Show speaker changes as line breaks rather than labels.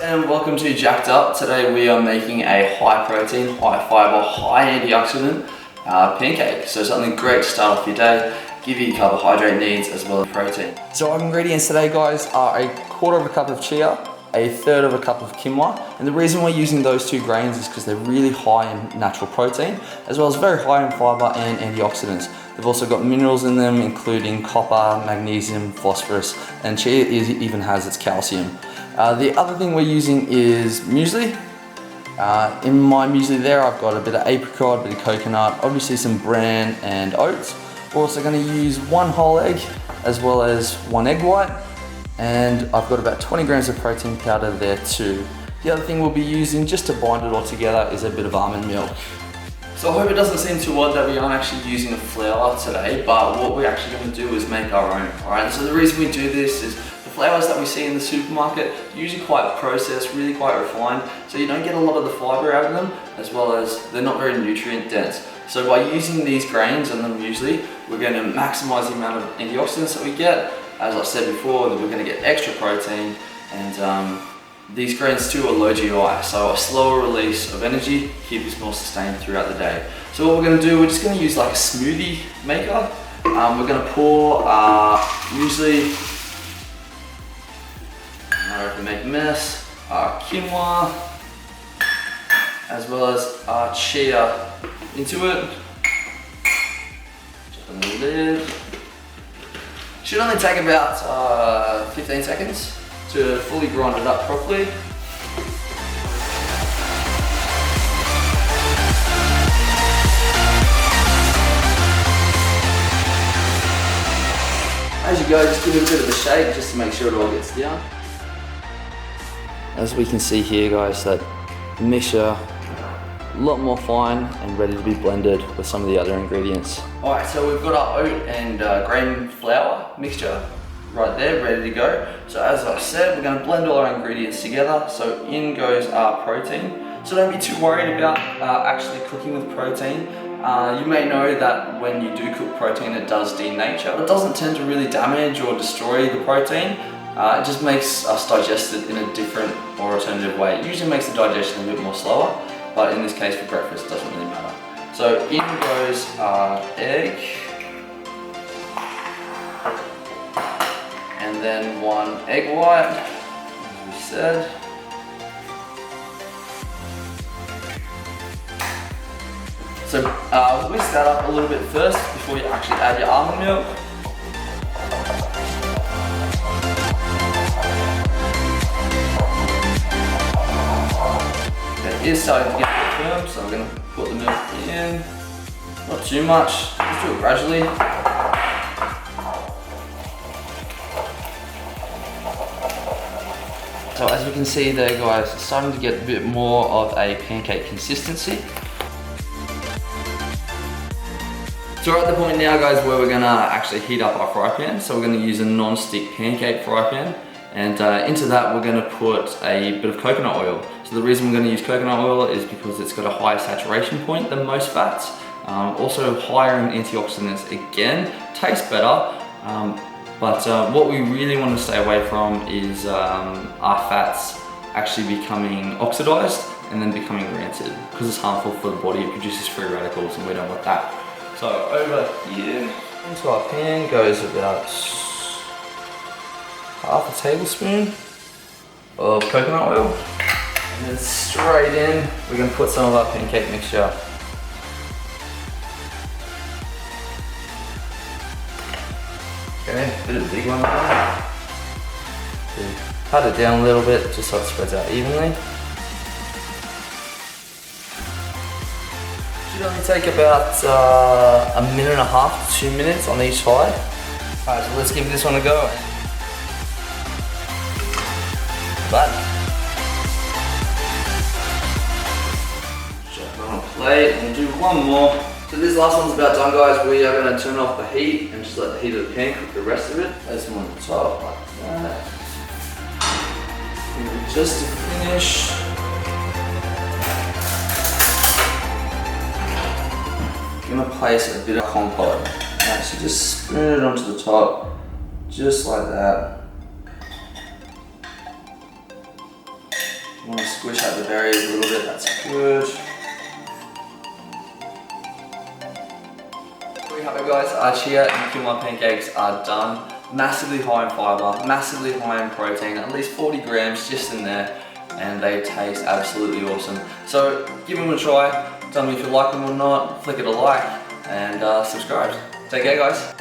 and welcome to Jacked Up. Today we are making a high protein, high fibre, high antioxidant pancake. So something great to start off your day, give you carbohydrate needs as well as protein. So our ingredients today, guys, are a quarter of a cup of chia, a third of a cup of quinoa, and the reason we're using those two grains is because they're really high in natural protein as well as very high in fibre and antioxidants. They've also got minerals in them including copper, magnesium, phosphorus, and chia even has its calcium. The other thing we're using is muesli. In my muesli there I've got a bit of apricot, a bit of coconut, obviously some bran and oats. We're also going to use one whole egg as well as one egg white, and I've got about 20 grams of protein powder there too. The other thing we'll be using just to bind it all together is a bit of almond milk. So I hope it doesn't seem too odd that we aren't actually using a flour today, but what we're actually going to do is make our own. Alright, so the reason we do this is the flours that we see in the supermarket are usually quite processed, really quite refined, so you don't get a lot of the fibre out of them, as well as they're not very nutrient dense. So by using these grains and the muesli, we're going to maximise the amount of antioxidants that we get. As I said before, that we're going to get extra protein, and these grains too are low GI, so a slower release of energy, keep us more sustained throughout the day. So what we're going to do, we're just going to use like a smoothie maker. We're going to pour muesli, I reckon make a mess, quinoa, as well as chia into it. Just on the lid. Should only take about 15 seconds to fully grind it up properly. As you go, just give it a bit of a shake just to make sure it all gets down. As we can see here, guys, that mixture a lot more fine and ready to be blended with some of the other ingredients. Alright, so we've got our oat and grain flour mixture right there, ready to go. So as I said, we're going to blend all our ingredients together. So in goes our protein. So don't be too worried about actually cooking with protein. You may know that when you do cook protein, it does denature. It doesn't tend to really damage or destroy the protein. It just makes us digest it in a different or alternative way. It usually makes the digestion a bit more slower, but in this case for breakfast it doesn't really matter. So in goes our egg, and then one egg white, as we said. So whisk that up a little bit first before you actually add your almond milk. It is starting to get a bit firm, so I'm going to put the milk in. Not too much, just do it gradually. So as you can see there, guys, it's starting to get a bit more of a pancake consistency. So we're at the point now, guys, where we're going to actually heat up our fry pan. So we're going to use a non-stick pancake fry pan. And into that we're going to put a bit of coconut oil. So the reason we're going to use coconut oil is because it's got a higher saturation point than most fats. Also higher in antioxidants again, tastes better. But what we really want to stay away from is our fats actually becoming oxidized and then becoming rancid, because it's harmful for the body. It produces free radicals and we don't want that. So over here into our pan goes about half a tablespoon of coconut oil, and then straight in we're going to put some of our pancake mixture. Okay, a bit of a big one there. Cut it down a little bit just so it spreads out evenly. Should only take about a minute and a half to 2 minutes on each side. Alright, so let's give this one a go. But chuck it on a plate and do one more. So this last one's about done, guys. We are going to turn off the heat and just let the heat of the pan cook the rest of it. Place them on the top like that. And just to finish, I'm going to place a bit of compote. Alright, so just spoon it onto the top, just like that. You want to squish out the berries a little bit, that's good. There we have it guys, our Chia and Quinoa pancakes are done. Massively high in fibre, massively high in protein, at least 40 grams just in there, and they taste absolutely awesome. So give them a try, tell me if you like them or not, flick it a like, and subscribe. Take care guys.